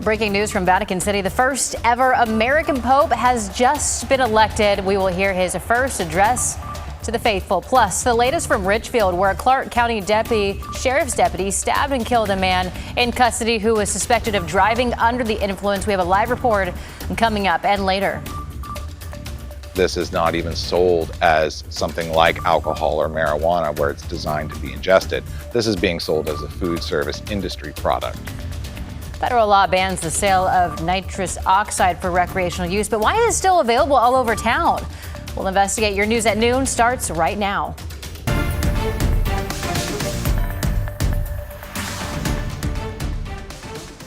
Breaking news from Vatican City. The first ever American Pope has just been elected. We will hear his first address to the faithful. Plus, the latest from Richfield, where a Clark County sheriff's deputy stabbed and killed a man in custody who was suspected of driving under the influence. We have a live report coming up and later. This is not even sold as something like alcohol or marijuana where it's designed to be ingested. This is being sold as a food service industry product. Federal law bans the sale of nitrous oxide for recreational use, but why is it still available all over town? We'll investigate. Your news at noon starts right now.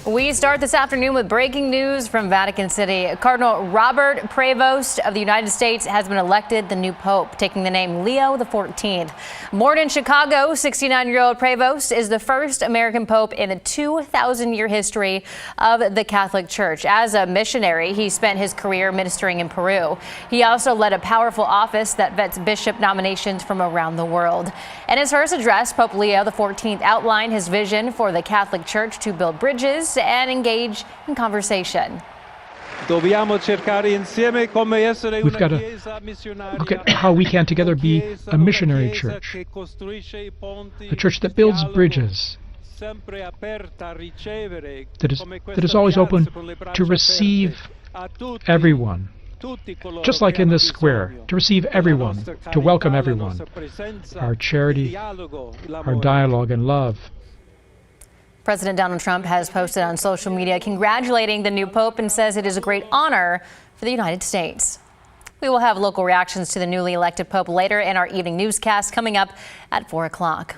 We start this afternoon with breaking news from Vatican City. Cardinal Robert Prevost of the United States has been elected the new pope, taking the name Leo XIV. Born in Chicago, 69-year-old Prevost is the first American pope in the 2,000-year history of the Catholic Church. As a missionary, he spent his career ministering in Peru. He also led a powerful office that vets bishop nominations from around the world. In his first address, Pope Leo XIV outlined his vision for the Catholic Church to build bridges and engage in conversation. We've got to look at how we can together be a missionary church, a church that builds bridges, that is always open to receive everyone, just like in this square, to receive everyone, to welcome everyone, our charity, our dialogue and love. President Donald Trump has posted on social media congratulating the new pope and says it is a great honor for the United States. We will have local reactions to the newly elected pope later in our evening newscast coming up at 4 o'clock.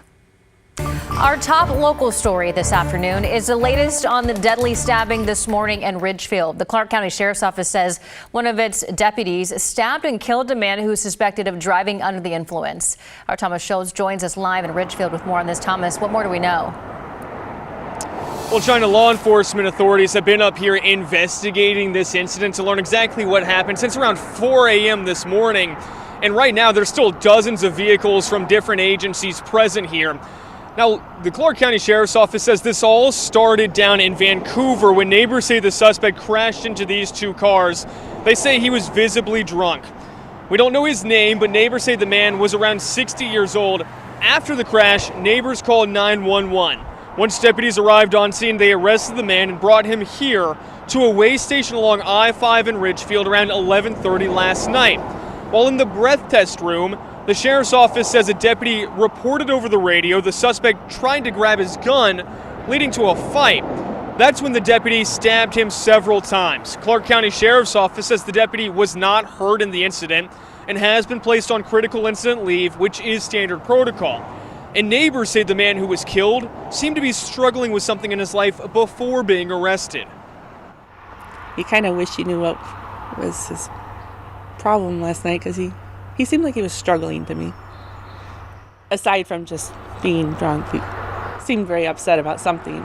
Our top local story this afternoon is the latest on the deadly stabbing this morning in Ridgefield. The Clark County Sheriff's Office says one of its deputies stabbed and killed a man who is suspected of driving under the influence. Our Thomas Schultz joins us live in Ridgefield with more on this. Thomas, what more do we know? Well, China law enforcement authorities have been up here investigating this incident to learn exactly what happened since around 4 a.m. this morning. And right now, there's still dozens of vehicles from different agencies present here. Now, the Clark County Sheriff's Office says this all started down in Vancouver when neighbors say the suspect crashed into these two cars. They say he was visibly drunk. We don't know his name, but neighbors say the man was around 60 years old. After the crash, neighbors called 911. Once deputies arrived on scene, they arrested the man and brought him here to a way station along I-5 in Ridgefield around 11:30 last night. While in the breath test room, the sheriff's office says a deputy reported over the radio the suspect tried to grab his gun, leading to a fight. That's when the deputy stabbed him several times. Clark County Sheriff's Office says the deputy was not hurt in the incident and has been placed on critical incident leave, which is standard protocol. And neighbors say the man who was killed seemed to be struggling with something in his life before being arrested. You kind of wish you knew what was his problem last night, because he seemed like he was struggling to me. Aside from just being drunk, he seemed very upset about something.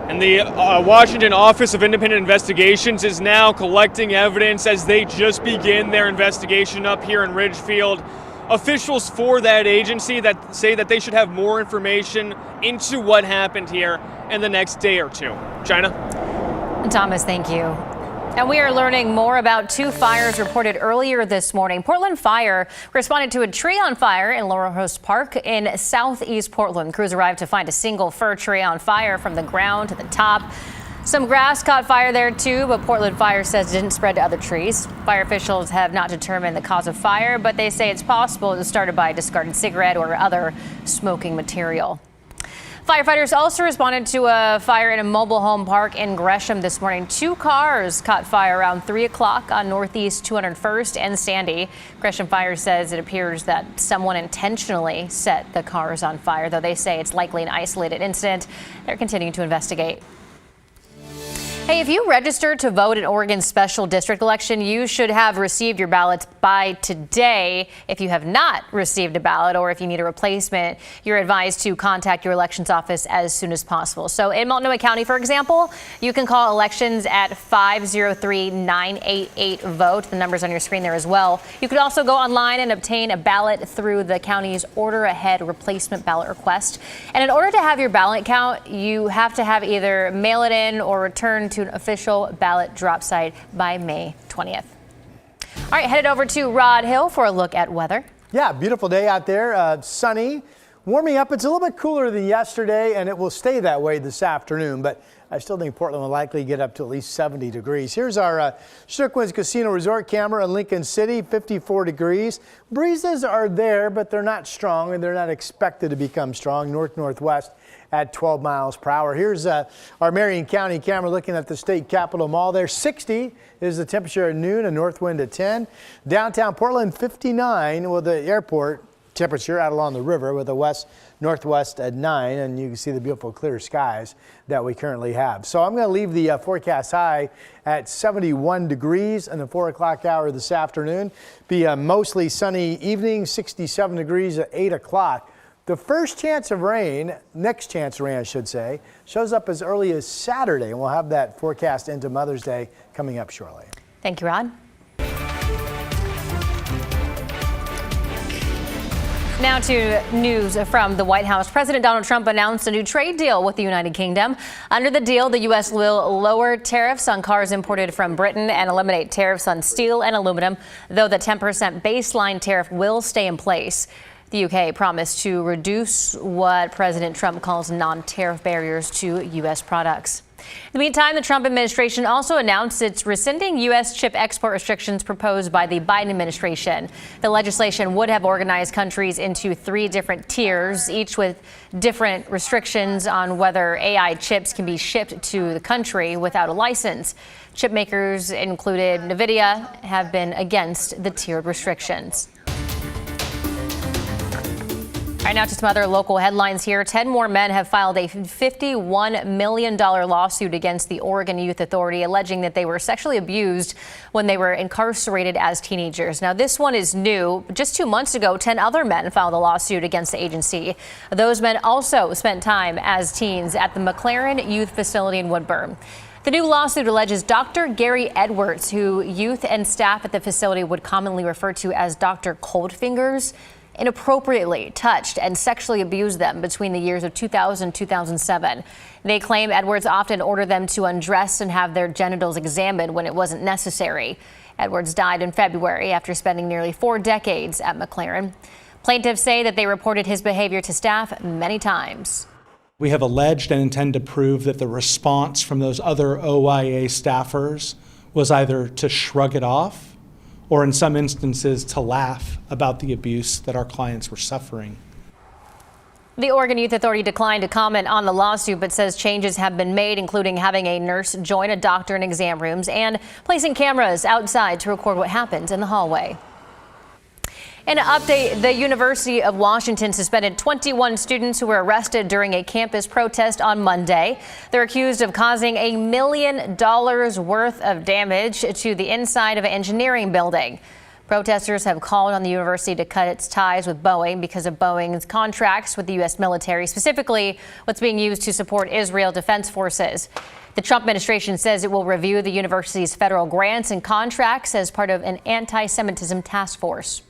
And the Washington Office of Independent Investigations is now collecting evidence as they just begin their investigation up here in Ridgefield. Officials for that agency that say that they should have more information into what happened here in the next day or two. China? Thomas, thank you. And we are learning more about two fires reported earlier this morning. Portland Fire responded to a tree on fire in Laurel Host Park in southeast Portland. Crews arrived to find a single fir tree on fire from the ground to the top. Some grass caught fire there too, but Portland Fire says it didn't spread to other trees. Fire officials have not determined the cause of fire, but they say it's possible it was started by a discarded cigarette or other smoking material. Firefighters also responded to a fire in a mobile home park in Gresham this morning. Two cars caught fire around 3 o'clock on Northeast 201st and Sandy. Gresham Fire says it appears that someone intentionally set the cars on fire, though they say it's likely an isolated incident. They're continuing to investigate. Hey, if you registered to vote in Oregon's special district election, you should have received your ballots by today. If you have not received a ballot or if you need a replacement, you're advised to contact your elections office as soon as possible. So in Multnomah County, for example, you can call elections at 503-988-VOTE. The number's on your screen there as well. You could also go online and obtain a ballot through the county's order ahead replacement ballot request. And in order to have your ballot count, you have to have either mail it in or return to an official ballot drop site by May 20th. All right, headed over to Rod Hill for a look at weather. Yeah, beautiful day out there, sunny, warming up. It's a little bit cooler than yesterday, and it will stay that way this afternoon, but I still think Portland will likely get up to at least 70 degrees. Here's our Strickland's Casino Resort camera in Lincoln City, 54 degrees. Breezes are there, but they're not strong, and they're not expected to become strong. North-northwest at 12 miles per hour. Here's our Marion County camera looking at the State Capitol Mall there. 60 is the temperature at noon, a north wind at 10. Downtown Portland, 59 with the airport temperature out along the river with a west-northwest at 9, and you can see the beautiful clear skies that we currently have. So I'm going to leave the forecast high at 71 degrees in the 4 o'clock hour this afternoon. Be a mostly sunny evening, 67 degrees at 8 o'clock. The first chance of rain, next chance of rain I should say, shows up as early as Saturday, and we'll have that forecast into Mother's Day coming up shortly. Thank you, Rod. Now to news from the White House. President Donald Trump announced a new trade deal with the United Kingdom. Under the deal, the U.S. will lower tariffs on cars imported from Britain and eliminate tariffs on steel and aluminum, though the 10% baseline tariff will stay in place. The UK promised to reduce what President Trump calls non-tariff barriers to U.S. products. In the meantime, the Trump administration also announced it's rescinding U.S. chip export restrictions proposed by the Biden administration. The legislation would have organized countries into 3 different tiers, each with different restrictions on whether AI chips can be shipped to the country without a license. Chip makers, included NVIDIA, have been against the tiered restrictions. All right, now to some other local headlines here. 10 more men have filed a $51 million lawsuit against the Oregon Youth Authority, alleging that they were sexually abused when they were incarcerated as teenagers. Now, this one is new. Just 2 months ago, 10 other men filed a lawsuit against the agency. Those men also spent time as teens at the McLaren Youth Facility in Woodburn. The new lawsuit alleges Dr. Gary Edwards, who youth and staff at the facility would commonly refer to as Dr. Coldfingers, inappropriately touched and sexually abused them between the years of 2000 and 2007. They claim Edwards often ordered them to undress and have their genitals examined when it wasn't necessary. Edwards died in February after spending nearly 4 decades at McLaren. Plaintiffs say that they reported his behavior to staff many times. We have alleged and intend to prove that the response from those other OIA staffers was either to shrug it off or in some instances to laugh about the abuse that our clients were suffering. The Oregon Youth Authority declined to comment on the lawsuit, but says changes have been made, including having a nurse join a doctor in exam rooms and placing cameras outside to record what happens in the hallway. In an update, the University of Washington suspended 21 students who were arrested during a campus protest on Monday. They're accused of causing $1 million worth of damage to the inside of an engineering building. Protesters have called on the university to cut its ties with Boeing because of Boeing's contracts with the U.S. military, specifically what's being used to support Israel Defense Forces. The Trump administration says it will review the university's federal grants and contracts as part of an anti-Semitism task force.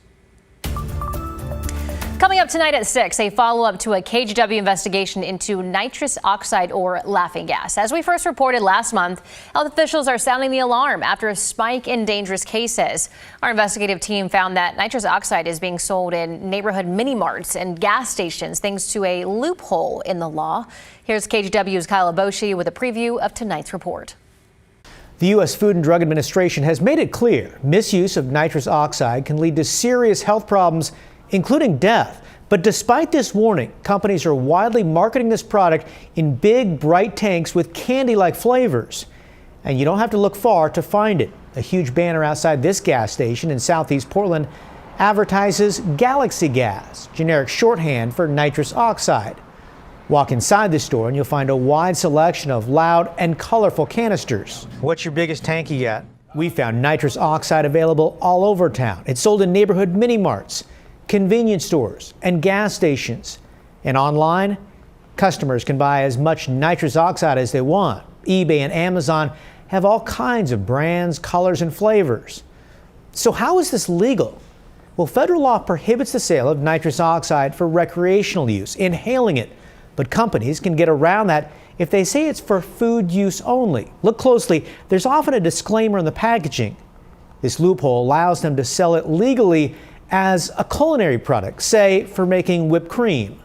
Coming up tonight at 6, a follow-up to a KGW investigation into nitrous oxide or laughing gas. As we first reported last month, health officials are sounding the alarm after a spike in dangerous cases. Our investigative team found that nitrous oxide is being sold in neighborhood mini-marts and gas stations thanks to a loophole in the law. Here's KGW's Kyle Aboshi with a preview of tonight's report. The U.S. Food and Drug Administration has made it clear misuse of nitrous oxide can lead to serious health problems, including death. But despite this warning, companies are widely marketing this product in big, bright tanks with candy-like flavors. And you don't have to look far to find it. A huge banner outside this gas station in southeast Portland advertises Galaxy Gas, generic shorthand for nitrous oxide. Walk inside the store and you'll find a wide selection of loud and colorful canisters. What's your biggest tank you got? We found nitrous oxide available all over town. It's sold in neighborhood mini marts, convenience stores, and gas stations. And online, customers can buy as much nitrous oxide as they want. eBay and Amazon have all kinds of brands, colors, and flavors. So how is this legal? Well, federal law prohibits the sale of nitrous oxide for recreational use, inhaling it. But companies can get around that if they say it's for food use only. Look closely, there's often a disclaimer in the packaging. This loophole allows them to sell it legally as a culinary product, say for making whipped cream.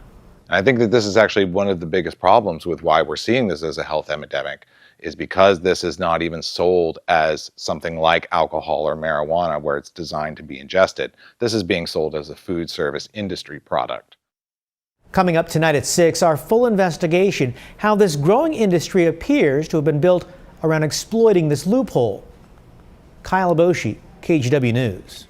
I think that this is actually one of the biggest problems with why we're seeing this as a health epidemic, is because this is not even sold as something like alcohol or marijuana where it's designed to be ingested. This is being sold as a food service industry product. Coming up tonight at 6, our full investigation, how this growing industry appears to have been built around exploiting this loophole. Kyle Aboshi, KGW News.